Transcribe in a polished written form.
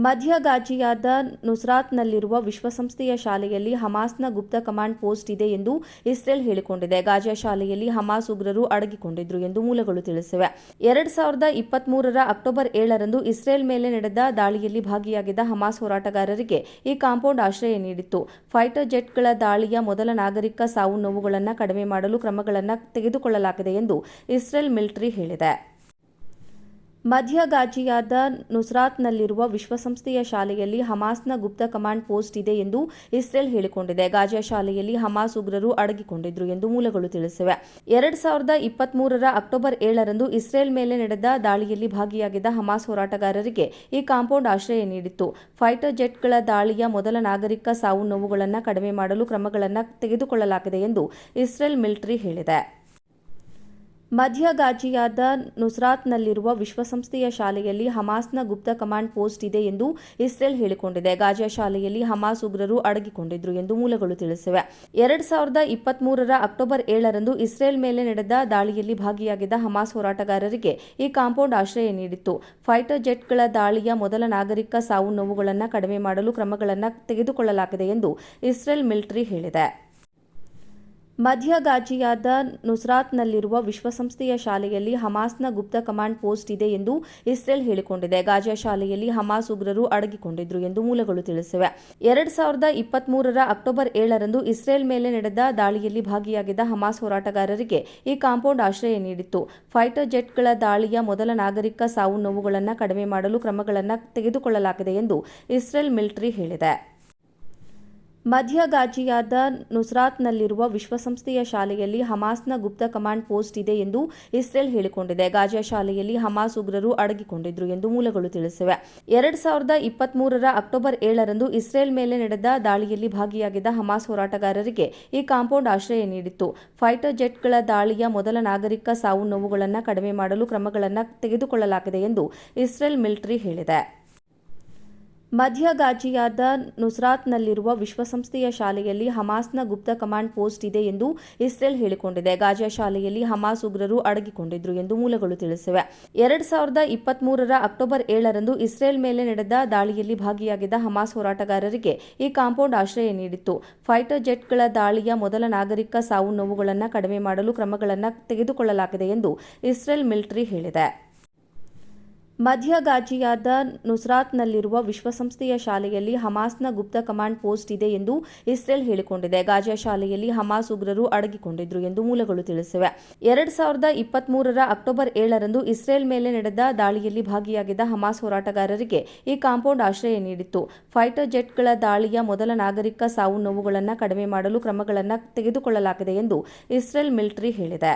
ಮಧ್ಯ ಗಾಜಿಯಾದ ನುಸ್ರಾತ್ನಲ್ಲಿರುವ ವಿಶ್ವಸಂಸ್ಥೆಯ ಶಾಲೆಯಲ್ಲಿ ಹಮಾಸ್ನ ಗುಪ್ತ ಕಮಾಂಡ್ ಪೋಸ್ಟ್ ಇದೆ ಎಂದು ಇಸ್ರೇಲ್ ಹೇಳಿಕೊಂಡಿದೆ. ಗಾಜಾ ಶಾಲೆಯಲ್ಲಿ ಹಮಾಸ್ ಉಗ್ರರು ಅಡಗಿಕೊಂಡಿದ್ರು ಎಂದು ಮೂಲಗಳು ತಿಳಿಸಿವೆ. 2023ರ ಅಕ್ಟೋಬರ್ 7ರಂದು ಇಸ್ರೇಲ್ ಮೇಲೆ ನಡೆದ ದಾಳಿಯಲ್ಲಿ ಭಾಗಿಯಾಗಿದ್ದ ಹಮಾಸ್ ಹೋರಾಟಗಾರರಿಗೆ ಈ ಕಾಂಪೌಂಡ್ ಆಶ್ರಯ ನೀಡಿತ್ತು. ಫೈಟರ್ ಜೆಟ್ಗಳ ದಾಳಿಯ ಮೊದಲ ನಾಗರಿಕ ಸಾವು-ನೋವುಗಳನ್ನು ಕಡಿಮೆ ಮಾಡಲು ಕ್ರಮಗಳನ್ನು ತೆಗೆದುಕೊಳ್ಳಲಾಗಿದೆ ಎಂದು ಇಸ್ರೇಲ್ ಮಿಲಿಟರಿ ಹೇಳಿದೆ. ಮಧ್ಯ ಗಾಜಿಯಾದ ನುಸ್ರಾತ್ನಲ್ಲಿರುವ ವಿಶ್ವಸಂಸ್ಥೆಯ ಶಾಲೆಯಲ್ಲಿ ಹಮಾಸ್ನ ಗುಪ್ತ ಕಮಾಂಡ್ ಪೋಸ್ಟ್ ಇದೆ ಎಂದು ಇಸ್ರೇಲ್ ಹೇಳಿಕೊಂಡಿದೆ. ಗಾಜಾ ಶಾಲೆಯಲ್ಲಿ ಹಮಾಸ್ ಉಗ್ರರು ಅಡಗಿಕೊಂಡಿದ್ರು ಎಂದು ಮೂಲಗಳು ತಿಳಿಸಿವೆ. 2023ರ ಅಕ್ಟೋಬರ್ 7ರಂದು ಇಸ್ರೇಲ್ ಮೇಲೆ ನಡೆದ ದಾಳಿಯಲ್ಲಿ ಭಾಗಿಯಾಗಿದ್ದ ಹಮಾಸ್ ಹೋರಾಟಗಾರರಿಗೆ ಈ ಕಾಂಪೌಂಡ್ ಆಶ್ರಯ ನೀಡಿತ್ತು. ಫೈಟರ್ ಜೆಟ್ಗಳ ದಾಳಿಯ ಮೊದಲ ನಾಗರಿಕ ಸಾವು-ನೋವುಗಳನ್ನು ಕಡಿಮೆ ಮಾಡಲು ಕ್ರಮಗಳನ್ನು ತೆಗೆದುಕೊಳ್ಳಲಾಗಿದೆ ಎಂದು ಇಸ್ರೇಲ್ ಮಿಲಿಟರಿ ಹೇಳಿದೆ. ಮಧ್ಯ ಗಾಜಿಯಾದ ನುಸ್ರಾತ್ನಲ್ಲಿರುವ ವಿಶ್ವಸಂಸ್ಥೆಯ ಶಾಲೆಯಲ್ಲಿ ಹಮಾಸ್ನ ಗುಪ್ತ ಕಮಾಂಡ್ ಪೋಸ್ಟ್ ಇದೆ ಎಂದು ಇಸ್ರೇಲ್ ಹೇಳಿಕೊಂಡಿದೆ. ಗಾಜಾ ಶಾಲೆಯಲ್ಲಿ ಹಮಾಸ್ ಉಗ್ರರು ಅಡಗಿಕೊಂಡಿದ್ರು ಎಂದು ಮೂಲಗಳು ತಿಳಿಸಿವೆ. 2023ರ ಅಕ್ಟೋಬರ್ 7ರಂದು ಇಸ್ರೇಲ್ ಮೇಲೆ ನಡೆದ ದಾಳಿಯಲ್ಲಿ ಭಾಗಿಯಾಗಿದ್ದ ಹಮಾಸ್ ಹೋರಾಟಗಾರರಿಗೆ ಈ ಕಾಂಪೌಂಡ್ ಆಶ್ರಯ ನೀಡಿತ್ತು. ಫೈಟರ್ ಜೆಟ್ಗಳ ದಾಳಿಯ ಮೊದಲ ನಾಗರಿಕ ಸಾವು-ನೋವುಗಳನ್ನು ಕಡಿಮೆ ಮಾಡಲು ಕ್ರಮಗಳನ್ನು ತೆಗೆದುಕೊಳ್ಳಲಾಗಿದೆ ಎಂದು ಇಸ್ರೇಲ್ ಮಿಲಿಟರಿ ಹೇಳಿದೆ. ಮಧ್ಯ ಗಾಜಿಯಾದ ನುಸ್ರಾತ್ನಲ್ಲಿರುವ ವಿಶ್ವಸಂಸ್ಥೆಯ ಶಾಲೆಯಲ್ಲಿ ಹಮಾಸ್ನ ಗುಪ್ತ ಕಮಾಂಡ್ ಪೋಸ್ಟ್ ಇದೆ ಎಂದು ಇಸ್ರೇಲ್ ಹೇಳಿಕೊಂಡಿದೆ. ಗಾಜಾ ಶಾಲೆಯಲ್ಲಿ ಹಮಾಸ್ ಉಗ್ರರು ಅಡಗಿಕೊಂಡಿದ್ರು ಎಂದು ಮೂಲಗಳು ತಿಳಿಸಿವೆ. 2023ರ ಅಕ್ಟೋಬರ್ 7ರಂದು ಇಸ್ರೇಲ್ ಮೇಲೆ ನಡೆದ ದಾಳಿಯಲ್ಲಿ ಭಾಗಿಯಾಗಿದ್ದ ಹಮಾಸ್ ಹೋರಾಟಗಾರರಿಗೆ ಈ ಕಾಂಪೌಂಡ್ ಆಶ್ರಯ ನೀಡಿತ್ತು. ಫೈಟರ್ ಜೆಟ್ಗಳ ದಾಳಿಯ ಮೊದಲ ನಾಗರಿಕ ಸಾವು-ನೋವುಗಳನ್ನು ಕಡಿಮೆ ಮಾಡಲು ಕ್ರಮಗಳನ್ನು ತೆಗೆದುಕೊಳ್ಳಲಾಗಿದೆ ಎಂದು ಇಸ್ರೇಲ್ ಮಿಲಿಟರಿ ಹೇಳಿದೆ. ಮಧ್ಯ ಗಾಜಿಯಾದ ನುಸ್ರಾತ್ನಲ್ಲಿರುವ ವಿಶ್ವಸಂಸ್ಥೆಯ ಶಾಲೆಯಲ್ಲಿ ಹಮಾಸ್ನ ಗುಪ್ತ ಕಮಾಂಡ್ ಪೋಸ್ಟ್ ಇದೆ ಎಂದು ಇಸ್ರೇಲ್ ಹೇಳಿಕೊಂಡಿದೆ. ಗಾಜಾ ಶಾಲೆಯಲ್ಲಿ ಹಮಾಸ್ ಉಗ್ರರು ಅಡಗಿಕೊಂಡಿದ್ರು ಎಂದು ಮೂಲಗಳು ತಿಳಿಸಿವೆ. 2023ರ ಅಕ್ಟೋಬರ್ 7ರಂದು ಇಸ್ರೇಲ್ ಮೇಲೆ ನಡೆದ ದಾಳಿಯಲ್ಲಿ ಭಾಗಿಯಾಗಿದ್ದ ಹಮಾಸ್ ಹೋರಾಟಗಾರರಿಗೆ ಈ ಕಾಂಪೌಂಡ್ ಆಶ್ರಯ ನೀಡಿತ್ತು. ಫೈಟರ್ ಜೆಟ್ಗಳ ದಾಳಿಯ ಮೊದಲ ನಾಗರಿಕ ಸಾವು-ನೋವುಗಳನ್ನು ಕಡಿಮೆ ಮಾಡಲು ಕ್ರಮಗಳನ್ನು ತೆಗೆದುಕೊಳ್ಳಲಾಗಿದೆ ಎಂದು ಇಸ್ರೇಲ್ ಮಿಲಿಟರಿ ಹೇಳಿದೆ. ಮಧ್ಯ ಗಾಜಿಯಾದ ನುಸ್ರಾತ್ನಲ್ಲಿರುವ ವಿಶ್ವಸಂಸ್ಥೆಯ ಶಾಲೆಯಲ್ಲಿ ಹಮಾಸ್ನ ಗುಪ್ತ ಕಮಾಂಡ್ ಪೋಸ್ಟ್ ಇದೆ ಎಂದು ಇಸ್ರೇಲ್ ಹೇಳಿಕೊಂಡಿದೆ. ಗಾಜಾ ಶಾಲೆಯಲ್ಲಿ ಹಮಾಸ್ ಉಗ್ರರು ಅಡಗಿಕೊಂಡಿದ್ರು ಎಂದು ಮೂಲಗಳು ತಿಳಿಸಿವೆ. 2023ರ ಅಕ್ಟೋಬರ್ 7ರಂದು ಇಸ್ರೇಲ್ ಮೇಲೆ ನಡೆದ ದಾಳಿಯಲ್ಲಿ ಭಾಗಿಯಾಗಿದ್ದ ಹಮಾಸ್ ಹೋರಾಟಗಾರರಿಗೆ ಈ ಕಾಂಪೌಂಡ್ ಆಶ್ರಯ ನೀಡಿತ್ತು. ಫೈಟರ್ ಜೆಟ್ಗಳ ದಾಳಿಯ ಮೊದಲ ನಾಗರಿಕ ಸಾವು-ನೋವುಗಳನ್ನು ಕಡಿಮೆ ಮಾಡಲು ಕ್ರಮಗಳನ್ನು ತೆಗೆದುಕೊಳ್ಳಲಾಗಿದೆ ಎಂದು ಇಸ್ರೇಲ್ ಮಿಲಿಟರಿ ಹೇಳಿದೆ. ಮಧ್ಯ ಗಾಜಿಯಾದ ನುಸ್ರಾತ್ನಲ್ಲಿರುವ ವಿಶ್ವಸಂಸ್ಥೆಯ ಶಾಲೆಯಲ್ಲಿ ಹಮಾಸ್ನ ಗುಪ್ತ ಕಮಾಂಡ್ ಪೋಸ್ಟ್ ಇದೆ ಎಂದು ಇಸ್ರೇಲ್ ಹೇಳಿಕೊಂಡಿದೆ. ಗಾಜಾ ಶಾಲೆಯಲ್ಲಿ ಹಮಾಸ್ ಉಗ್ರರು ಅಡಗಿಕೊಂಡಿದ್ರು ಎಂದು ಮೂಲಗಳು ತಿಳಿಸಿವೆ. 2023ರ ಅಕ್ಟೋಬರ್ 7ರಂದು ಇಸ್ರೇಲ್ ಮೇಲೆ ನಡೆದ ದಾಳಿಯಲ್ಲಿ ಭಾಗಿಯಾಗಿದ್ದ ಹಮಾಸ್ ಹೋರಾಟಗಾರರಿಗೆ ಈ ಕಾಂಪೌಂಡ್ ಆಶ್ರಯ ನೀಡಿತ್ತು. ಫೈಟರ್ ಜೆಟ್ಗಳ ದಾಳಿಯ ಮೊದಲ ನಾಗರಿಕ ಸಾವು-ನೋವುಗಳನ್ನು ಕಡಿಮೆ ಮಾಡಲು ಕ್ರಮಗಳನ್ನು ತೆಗೆದುಕೊಳ್ಳಲಾಗಿದೆ ಎಂದು ಇಸ್ರೇಲ್ ಮಿಲಿಟರಿ ಹೇಳಿದೆ.